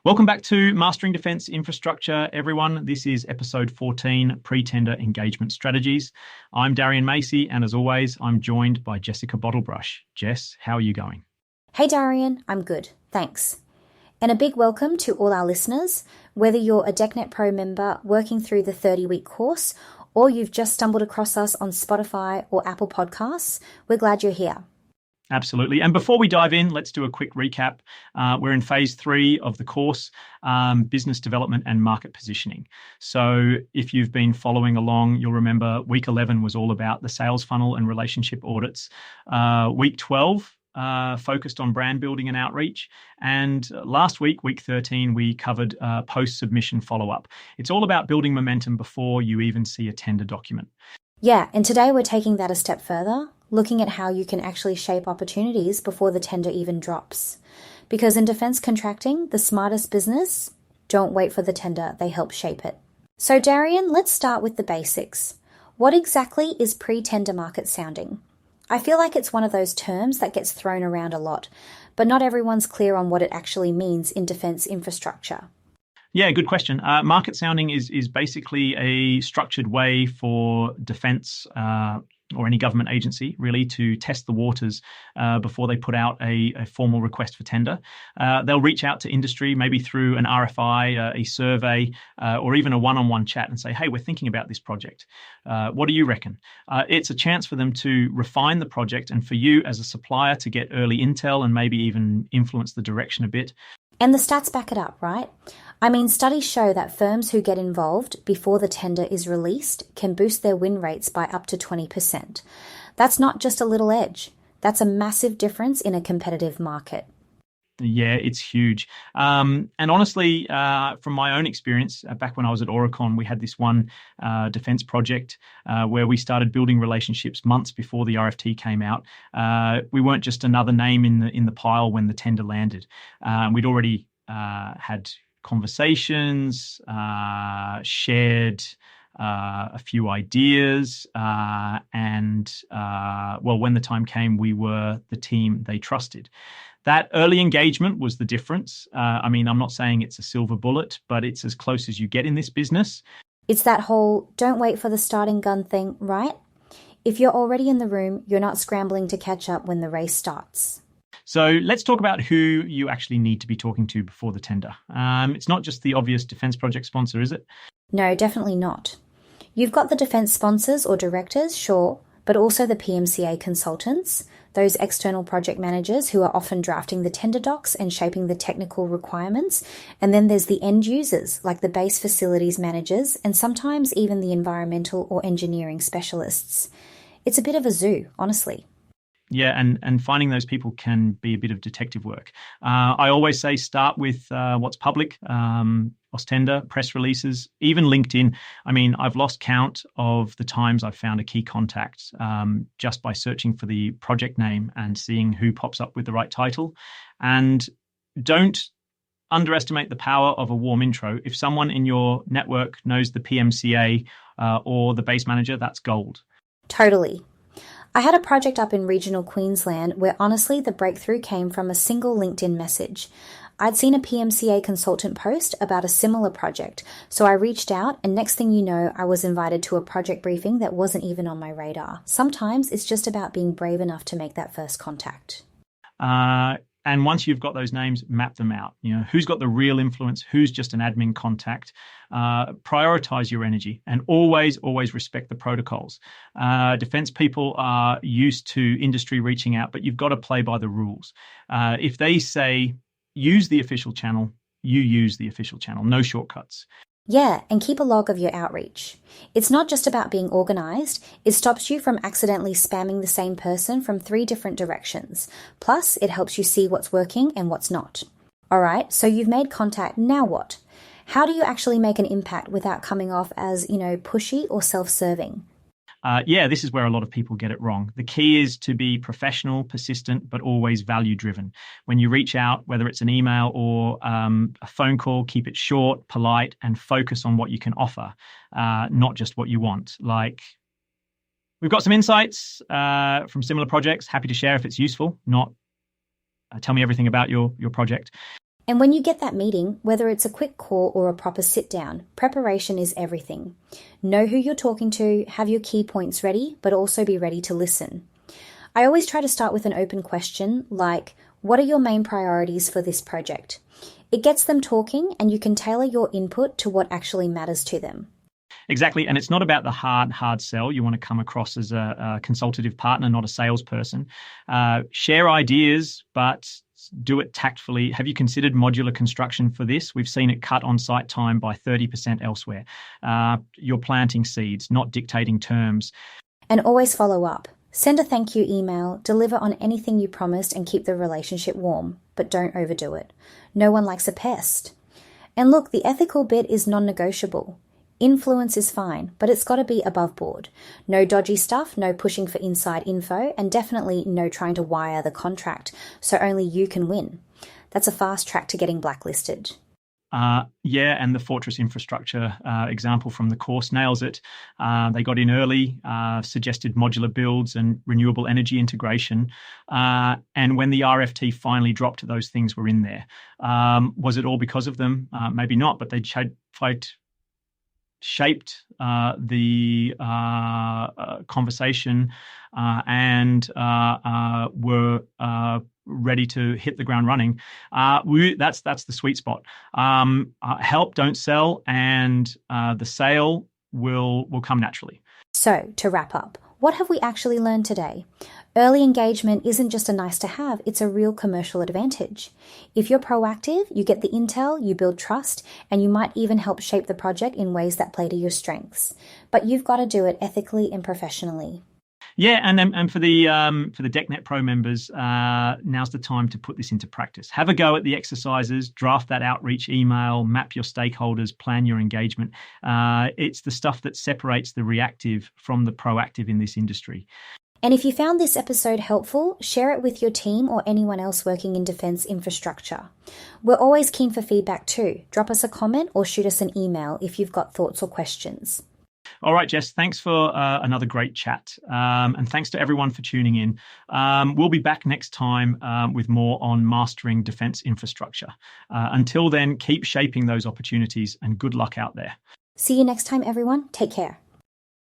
Welcome back to Mastering Defence Infrastructure, everyone. This is episode 14, Pre-Tender Engagement Strategies. I'm Darian Macy, and as always, I'm joined by Jessica Bottlebrush. Jess, how are you going? Hey Darian, I'm good, thanks. And a big welcome to all our listeners, whether you're a DECnet Pro member working through the 30-week course, or you've just stumbled across us on Spotify or Apple Podcasts, we're glad you're here. Absolutely. And before we dive in, let's do a quick recap. We're in phase 3 of the course, business development and market positioning. So if you've been following along, you'll remember week 11 was all about the sales funnel and relationship audits. Week 12 focused on brand building and outreach. And last week, week 13, we covered post-submission follow-up. It's all about building momentum before you even see a tender document. Yeah, and today we're taking that a step further, looking at how you can actually shape opportunities before the tender even drops. Because in defence contracting, the smartest business don't wait for the tender, they help shape it. So Darian, let's start with the basics. What exactly is pre-tender market sounding? I feel like it's one of those terms that gets thrown around a lot, but not everyone's clear on what it actually means in defence infrastructure. Yeah, good question. Market sounding is basically a structured way for defence or any government agency really to test the waters before they put out a formal request for tender. They'll reach out to industry, maybe through an RFI, a survey, or even a one-on-one chat and say, hey, we're thinking about this project. What do you reckon? It's a chance for them to refine the project and for you as a supplier to get early intel and maybe even influence the direction a bit. And the stats back it up, right? I mean, studies show that firms who get involved before the tender is released can boost their win rates by up to 20%. That's not just a little edge. That's a massive difference in a competitive market. Yeah, it's huge. And honestly, from my own experience, back when I was at Aurecon, we had this one defence project where we started building relationships months before the RFT came out. We weren't just another name in the pile when the tender landed. We'd already had conversations, shared a few ideas, and when the time came, we were the team they trusted. That early engagement was the difference. I'm not saying it's a silver bullet, but it's as close as you get in this business. It's that whole don't wait for the starting gun thing, right? If you're already in the room, you're not scrambling to catch up when the race starts. So let's talk about who you actually need to be talking to before the tender. It's not just the obvious defence project sponsor, is it? No, definitely not. You've got the defence sponsors or directors, sure, but also the PMCA consultants, those external project managers who are often drafting the tender docs and shaping the technical requirements. And then there's the end users, like the base facilities managers, and sometimes even the environmental or engineering specialists. It's a bit of a zoo, honestly. Yeah, and finding those people can be a bit of detective work. I always say start with what's public, Ostender, press releases, even LinkedIn. I've lost count of the times I've found a key contact just by searching for the project name and seeing who pops up with the right title. And don't underestimate the power of a warm intro. If someone in your network knows the PMCA or the base manager, that's gold. Totally. I had a project up in regional Queensland where honestly the breakthrough came from a single LinkedIn message. I'd seen a PMCA consultant post about a similar project, so I reached out and next thing you know, I was invited to a project briefing that wasn't even on my radar. Sometimes it's just about being brave enough to make that first contact. And once you've got those names, map them out. Who's got the real influence, who's just an admin contact. Prioritize your energy and always respect the protocols. Defense people are used to industry reaching out, but you've got to play by the rules. If they say use the official channel, you use the official channel. No shortcuts. Yeah, and keep a log of your outreach. It's not just about being organised, it stops you from accidentally spamming the same person from 3 different directions. Plus, it helps you see what's working and what's not. Alright, so you've made contact, now what? How do you actually make an impact without coming off as, pushy or self-serving? This is where a lot of people get it wrong. The key is to be professional, persistent, but always value-driven. When you reach out, whether it's an email or a phone call, keep it short, polite, and focus on what you can offer, not just what you want. Like, we've got some insights from similar projects. Happy to share if it's useful. Not tell me everything about your project. And when you get that meeting, whether it's a quick call or a proper sit down, preparation is everything. Know who you're talking to, have your key points ready, but also be ready to listen. I always try to start with an open question like, what are your main priorities for this project? It gets them talking and you can tailor your input to what actually matters to them. Exactly. And it's not about the hard sell. You want to come across as a consultative partner, not a salesperson. Share ideas, but do it tactfully. Have you considered modular construction for this? We've seen it cut on-site time by 30% elsewhere. You're planting seeds, not dictating terms. And always follow up. Send a thank you email, deliver on anything you promised and keep the relationship warm, but don't overdo it. No one likes a pest. And look, the ethical bit is non-negotiable. Influence is fine, but it's got to be above board. No dodgy stuff, no pushing for inside info, and definitely no trying to wire the contract so only you can win. That's a fast track to getting blacklisted. And the Fortress Infrastructure example from the course nails it. They got in early, suggested modular builds and renewable energy integration. And when the RFT finally dropped, those things were in there. Was it all because of them? Maybe not, but they shaped the conversation and were ready to hit the ground running. That's the sweet spot. Help, don't sell, and the sale will come naturally. So, to wrap up, what have we actually learned today? Early engagement isn't just a nice to have, it's a real commercial advantage. If you're proactive, you get the intel, you build trust, and you might even help shape the project in ways that play to your strengths. But you've got to do it ethically and professionally. Yeah, and for the DeckNet Pro members, now's the time to put this into practice. Have a go at the exercises, draft that outreach email, map your stakeholders, plan your engagement. It's the stuff that separates the reactive from the proactive in this industry. And if you found this episode helpful, share it with your team or anyone else working in defence infrastructure. We're always keen for feedback too. Drop us a comment or shoot us an email if you've got thoughts or questions. All right, Jess, thanks for another great chat. And thanks to everyone for tuning in. We'll be back next time with more on mastering defence infrastructure. Until then, keep shaping those opportunities and good luck out there. See you next time, everyone. Take care.